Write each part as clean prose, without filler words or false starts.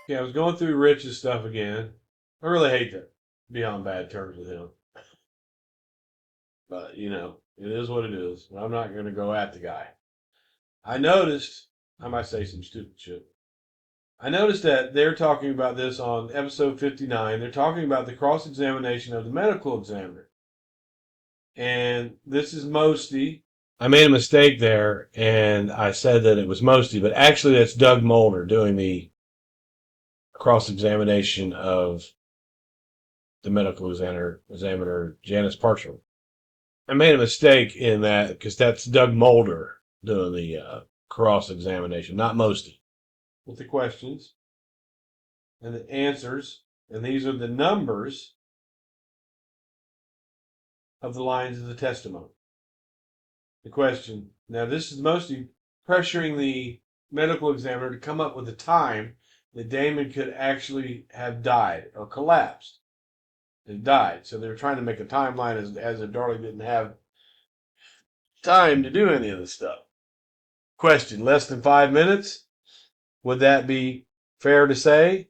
Yeah, I was going through Rich's stuff again. I really hate to be on bad terms with him. But, you know, it is what it is. I'm not going to go at the guy. I noticed, I might say some stupid shit. I noticed that they're talking about this on episode 59. They're talking about the cross examination of the medical examiner. And this is Mosty. I made a mistake there and I said that it was Mosty, but actually that's Doug Mulder doing the cross examination of the medical examiner Janice Parshall. I made a mistake in that because that's Doug Mulder doing the cross examination, not Mosty. With the questions and the answers, and these are the numbers of the lines of the testimony. The question, now this is Mosty pressuring the medical examiner to come up with a time that Damon could actually have died or collapsed and died. So they were trying to make a timeline as if Darlie didn't have time to do any of this stuff. Question, less than 5 minutes? Would that be fair to say?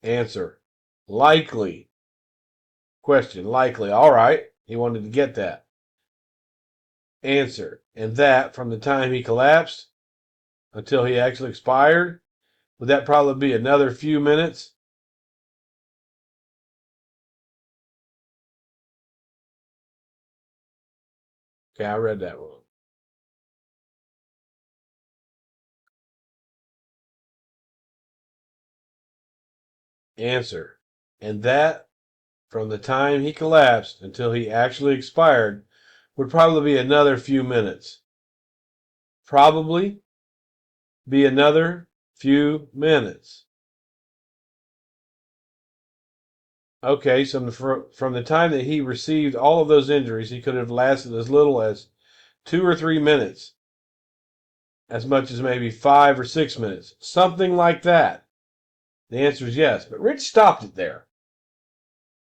Answer, likely. Question, likely. All right. He wanted to get that. Answer, and that from the time he collapsed until he actually expired, would that probably be another few minutes? Okay, I read that wrong. Answer, and that from the time he collapsed until he actually expired would probably be another few minutes. Probably be another few minutes. Okay, so from the time that he received all of those injuries, he could have lasted as little as 2 or 3 minutes, as much as maybe 5 or 6 minutes, something like that. The answer is yes, but Rich stopped it there.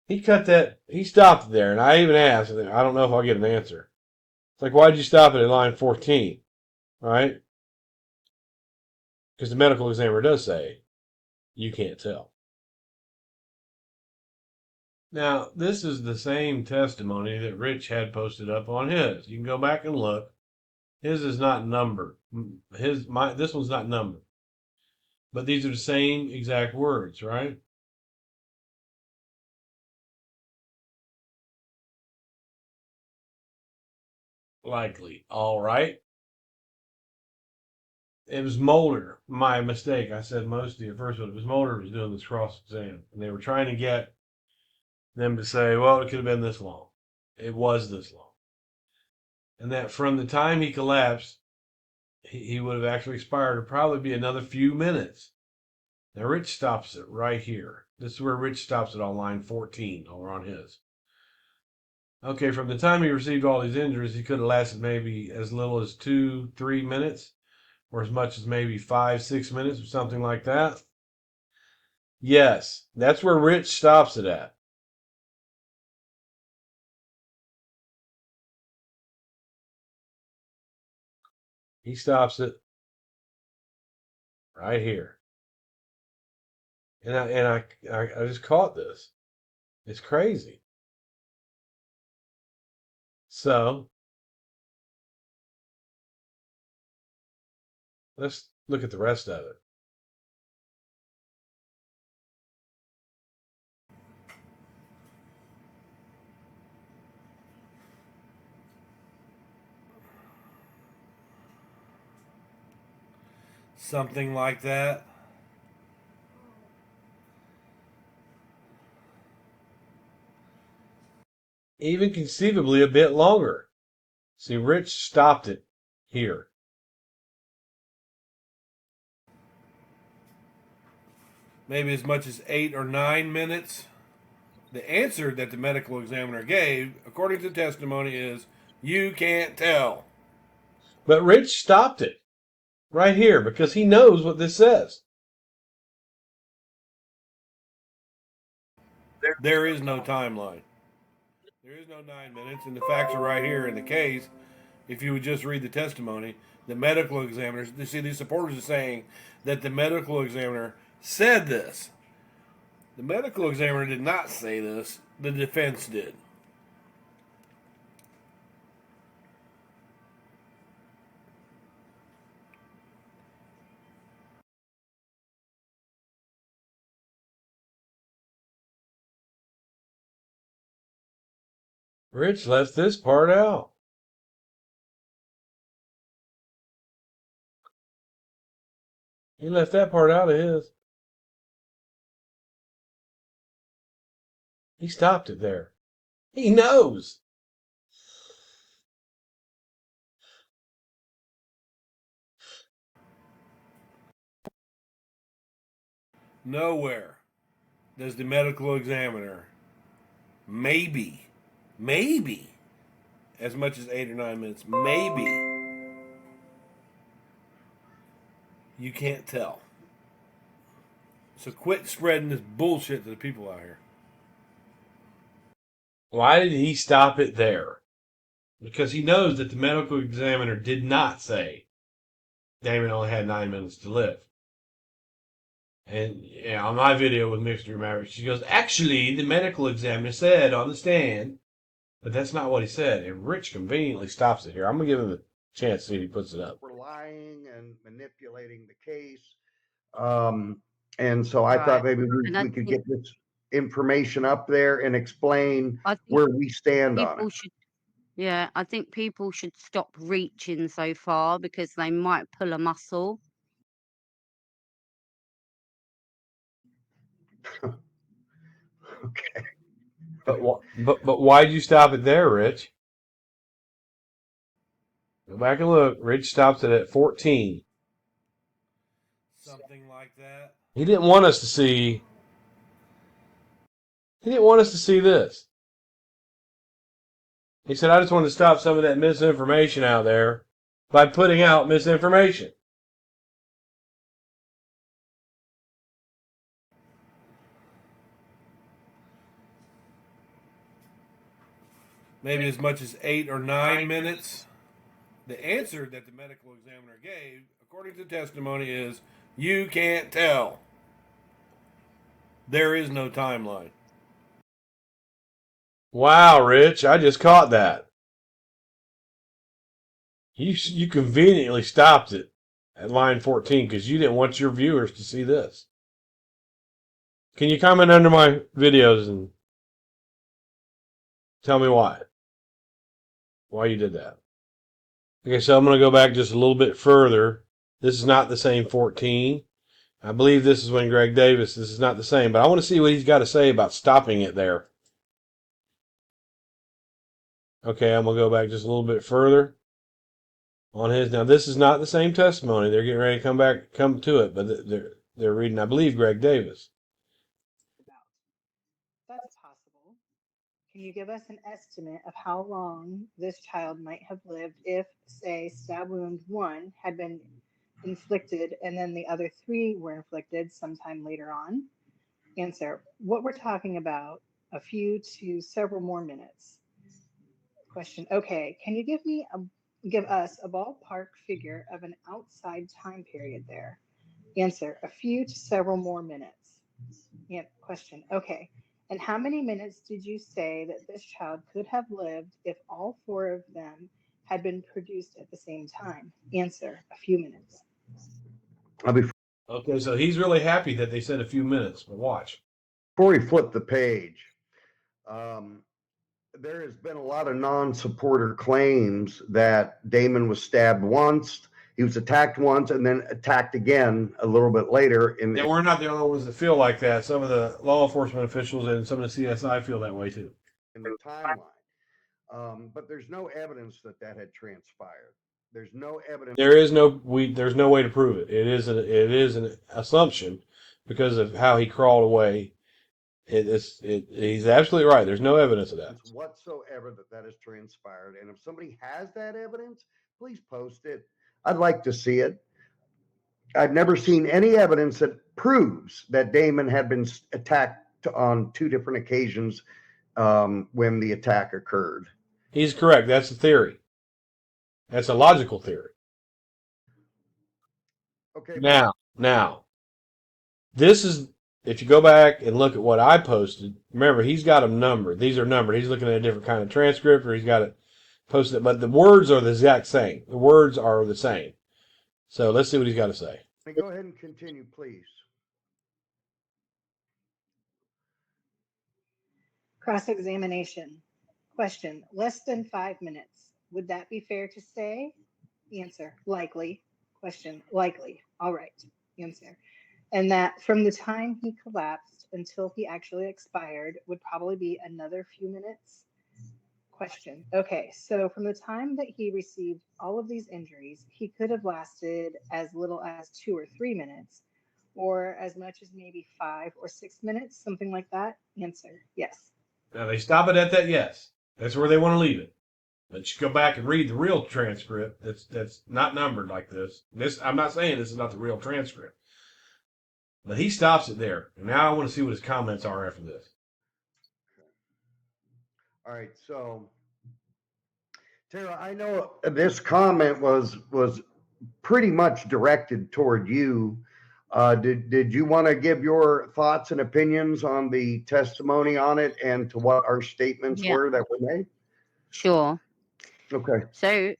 He stopped it there, and I even asked, I don't know if I'll get an answer. It's like, why'd you stop it at line 14? Right? Because the medical examiner does say, you can't tell. Now, this is the same testimony that Rich had posted up on his. You can go back and look. His is not numbered. This one's not numbered. But these are the same exact words, right? Likely. All right. It was Mulder. My mistake. I said Mosty at first, but it was Mulder who was doing this cross exam. And they were trying to get them to say, well, it could have been this long. It was this long. And that from the time he collapsed, he would have actually expired. It'd probably be another few minutes. Now, Rich stops it right here. This is where Rich stops it on line 14 over on his. Okay, from the time he received all these injuries, he could have lasted maybe as little as 2, 3 minutes, or as much as maybe 5, 6 minutes, or something like that. Yes, that's where Rich stops it at. He stops it right here. And I just caught this. It's crazy. So let's look at the rest of it. Something like that. Even conceivably a bit longer. See, Rich stopped it here. maybe as much as 8 or 9 minutes. The answer that the medical examiner gave, according to the testimony, is you can't tell. But Rich stopped it right here because he knows what this says. There is no timeline. There is no 9 minutes, and the facts are right here in the case. If you would just read the testimony, the medical examiners, you see, these supporters are saying that the medical examiner said this. The medical examiner did not say this, the defense did. Rich left this part out. He left that part out of his. He stopped it there. He knows. Nowhere does the medical examiner maybe, as much as 8 or 9 minutes, maybe you can't tell. So quit spreading this bullshit to the people out here. Why did he stop it there? Because he knows that the medical examiner did not say Damon only had 9 minutes to live. And yeah, on my video with Mixture Maverick, she goes, actually, the medical examiner said on the stand, but that's not what he said. And Rich conveniently stops it here. I'm going to give him a chance to see if he puts it up. We're lying and manipulating the case. And so I thought maybe we could get this information up there and explain where we stand on it. Yeah, I think people should stop reaching so far because they might pull a muscle. Okay. But why'd you stop it there, Rich? Go back and look. Rich stops it at 14. Something like that. He didn't want us to see. He didn't want us to see this. He said, I just wanted to stop some of that misinformation out there by putting out misinformation. Maybe as much as 8 or 9 minutes. The answer that the medical examiner gave, according to testimony, is you can't tell. There is no timeline. Wow, Rich, I just caught that. You conveniently stopped it at line 14 because you didn't want your viewers to see this. Can you comment under my videos and tell me why? Why you did that? Okay, so I'm going to go back just a little bit further. This is not the same 14. I believe this is when Greg Davis, this is not the same, but I want to see what he's got to say about stopping it there. Okay, I'm going to go back just a little bit further on his. Now, this is not the same testimony. They're getting ready to come to it, but they're reading, I believe, Greg Davis. That's possible. Can you give us an estimate of how long this child might have lived if, say, stab wound 1 had been inflicted and then the other 3 were inflicted sometime later on? Answer: what we're talking about, a few to several more minutes. Question: okay, can you give us a ballpark figure of an outside time period there? Answer: a few to several more minutes. Yeah, question: okay, and how many minutes did you say that this child could have lived if all 4 of them had been produced at the same time? Answer: a few minutes. Okay, so he's really happy that they said a few minutes, but watch. Before we flip the page, there has been a lot of non-supporter claims that Damon was stabbed once, he was attacked once, and then attacked again a little bit later. And we're not the only ones that feel like that. Some of the law enforcement officials and some of the CSI feel that way too. In the timeline, but there's no evidence that had transpired. There's no evidence. There's no way to prove it. It is an assumption because of how he crawled away. He's absolutely right. There's no evidence of that whatsoever that has transpired. And if somebody has that evidence, please post it. I'd like to see it. I've never seen any evidence that proves that Damon had been attacked on 2 different occasions when the attack occurred. He's correct. That's a theory. That's a logical theory. Okay. Now, this is, if you go back and look at what I posted, remember, he's got them numbered. These are numbered. He's looking at a different kind of transcript, or he's got it posted, but the words are the exact same. The words are the same. So let's see what he's got to say. Go ahead and continue, please. Cross-examination. Question, less than 5 minutes. Would that be fair to say? Answer, likely. Question, likely. All right. Answer. And that from the time he collapsed until he actually expired would probably be another few minutes. Question. Okay, so from the time that he received all of these injuries, he could have lasted as little as 2 or 3 minutes, or as much as maybe 5 or 6 minutes, something like that. Answer, yes. Now they stop it at that yes. That's where they want to leave it. But you go back and read the real transcript. That's not numbered like this. I'm not saying this is not the real transcript. But he stops it there. And now I want to see what his comments are after this. All right, so Tara, I know this comment was pretty much directed toward you. Did you want to give your thoughts and opinions on the testimony on it and to what our statements were that were made? Sure. Okay. So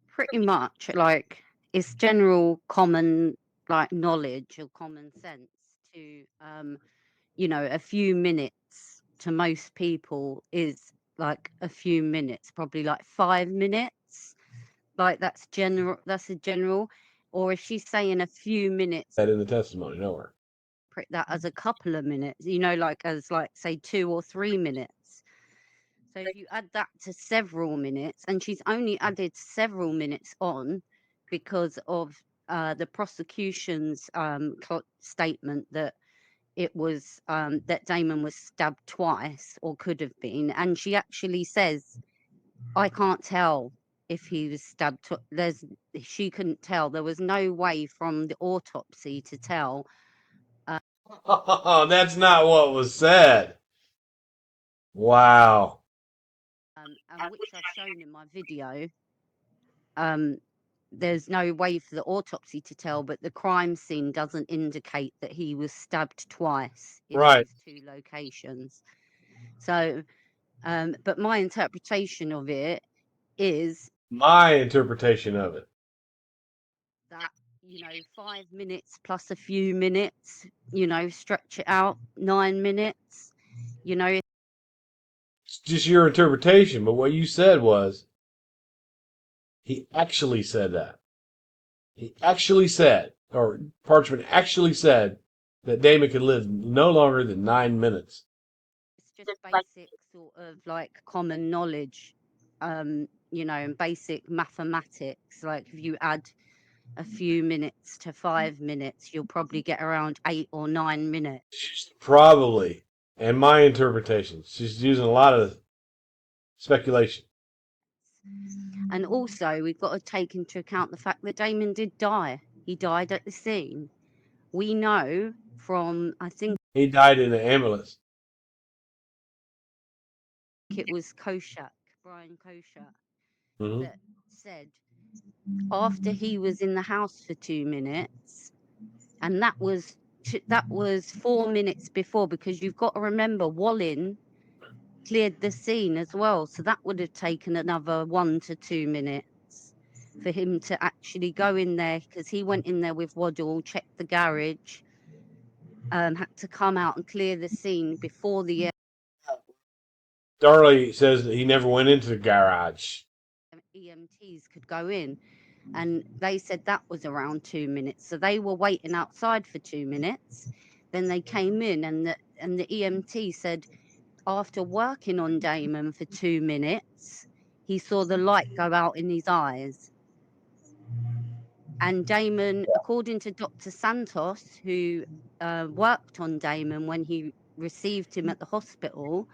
pretty much like it's general common like knowledge or common sense to a few minutes to most people is like a few minutes, probably like 5 minutes. Like that's a general. Or if she's saying a few minutes, That in the testimony, nowhere. Put that as a couple of minutes, like as like say 2 or 3 minutes. So if you add that to several minutes, and she's only added several minutes on because of the prosecution's statement that it was that Damon was stabbed twice or could have been, and she actually says, "I can't tell if he was stabbed." She couldn't tell. There was no way from the autopsy to tell. That's not what was said. Wow. And which I've shown in my video. There's no way for the autopsy to tell, but the crime scene doesn't indicate that he was stabbed twice in Right. those 2 locations. So, but my interpretation of it is My interpretation of it. that 5 minutes plus a few minutes, stretch it out 9 minutes, It's just your interpretation, but what you said was he actually said that. He actually said, or Parchment actually said, that Damon could live no longer than 9 minutes. it's just basic sort of like common knowledge, and basic mathematics. Like if you add a few minutes to 5 minutes, you'll probably get around 8 or 9 minutes. Probably. And my interpretation. She's using a lot of speculation. And also, we've got to take into account the fact that Damon did die. He died at the scene. We know from, I think He died in an ambulance. it was Brian Koshak, Mm-hmm. that said after he was in the house for 2 minutes, and that was 4 minutes before, because you've got to remember Wallin cleared the scene as well, so that would have taken another 1 to 2 minutes for him to actually go in there, because he went in there with Waddle, checked the garage, had to come out and clear the scene before the Darlie says that he never went into the garage. EMTs could go in, and they said that was around 2 minutes, so they were waiting outside for 2 minutes. Then they came in, and the EMT said after working on Damon for 2 minutes, he saw the light go out in his eyes. And Damon, according to Dr. Santos, who worked on Damon when he received him at the hospital,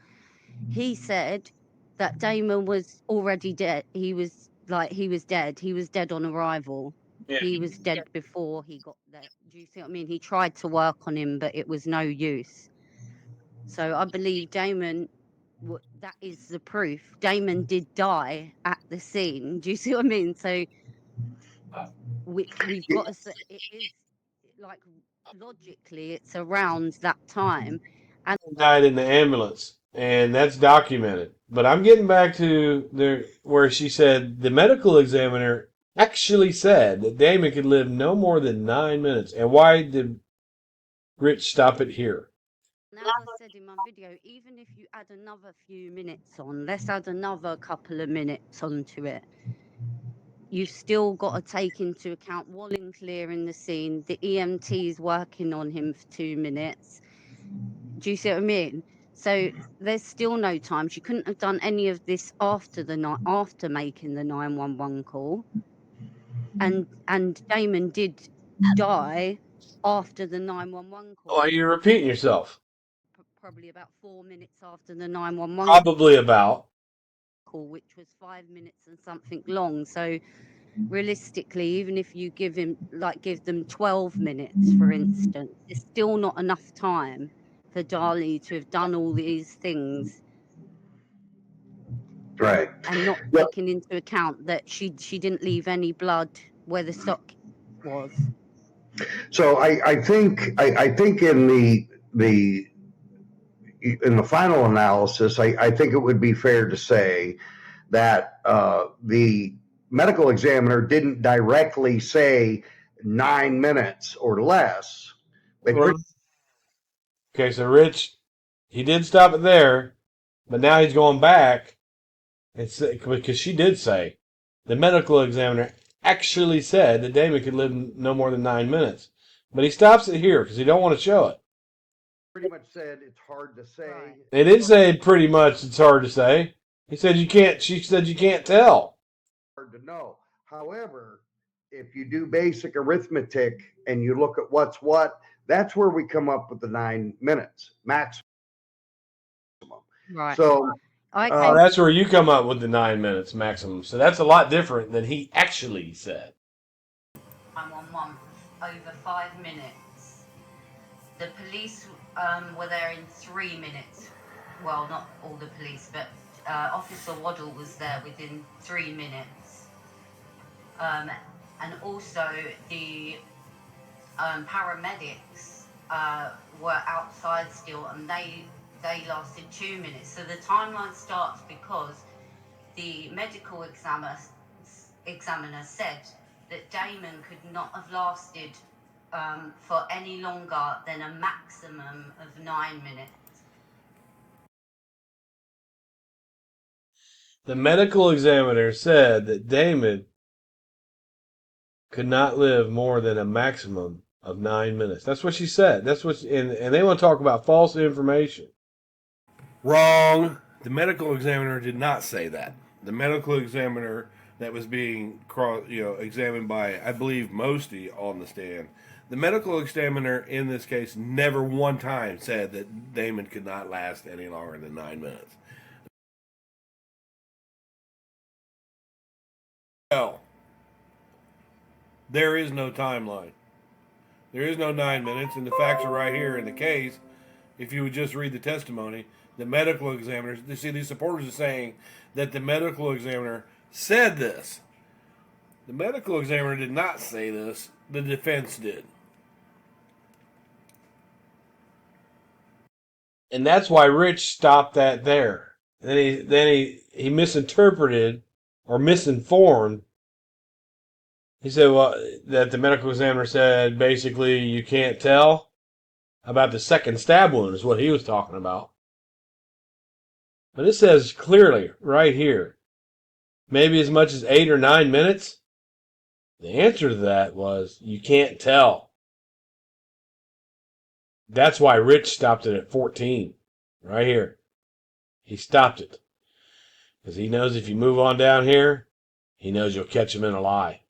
he said that Damon was already dead. He was dead. He was dead on arrival. Yeah. He was dead before he got there. Do you see what I mean? He tried to work on him, but it was no use. So I believe Damon, that is the proof. Damon did die at the scene. Do you see what I mean? So we've got to say it is like logically it's around that time. And Died in the ambulance, and that's documented. But I'm getting back to where she said the medical examiner actually said that Damon could live no more than 9 minutes. And why did Rich stop it here? as I said in my video, even if you add another few minutes on, let's add another couple of minutes onto it, you've still got to take into account Walling clearing the scene, the EMTs working on him for 2 minutes. Do you see what I mean? So there's still no time. She couldn't have done any of this after making the 911 call. And Damon did die after the 911 call. Why are you repeating yourself? Probably about 4 minutes after the 911 Probably about. call, which was 5 minutes and something long. So realistically, even if you give them 12 minutes, for instance, it's still not enough time for Darlie to have done all these things. Right. And not Yeah. taking into account that she didn't leave any blood where the sock was. So I think in the final analysis, I think it would be fair to say that the medical examiner didn't directly say 9 minutes or less. Okay, so Rich, he did stop it there, but now he's going back. It's because she did say the medical examiner actually said that Damon could live no more than 9 minutes, but he stops it here because he don't want to show it. Pretty much said it's hard to say. Right. They did say pretty much it's hard to say. He said you can't. She said you can't tell. Hard to know. However, if you do basic arithmetic and you look at what's what, that's where we come up with the 9 minutes maximum. Right. So That's where you come up with the 9 minutes maximum. So that's a lot different than he actually said. 911 over 5 minutes. The police were there in 3 minutes. Well, not all the police, but Officer Waddle was there within 3 minutes. And also the paramedics were outside still, and they lasted 2 minutes. So the timeline starts because the medical examiner said that Damon could not have lasted for any longer than a maximum of 9 minutes. The medical examiner said that Damon could not live more than a maximum of 9 minutes. That's what she said. That's what, and they want to talk about false information. Wrong. The medical examiner did not say that. The medical examiner that was being examined by, I believe, Mosty on the stand. The medical examiner in this case never one time said that Damon could not last any longer than 9 minutes. No. There is no timeline. There is no 9 minutes, and the facts are right here in the case. If you would just read the testimony, the medical examiner, these supporters are saying that the medical examiner said this. The medical examiner did not say this. The defense did. And that's why Rich stopped that there. Then he misinterpreted or misinformed. He said, well, that the medical examiner said basically you can't tell about the second stab wound is what he was talking about. But it says clearly right here, maybe as much as 8 or 9 minutes. The answer to that was you can't tell. That's why Rich stopped it at 14, right here. He stopped it because he knows if you move on down here, he knows you'll catch him in a lie.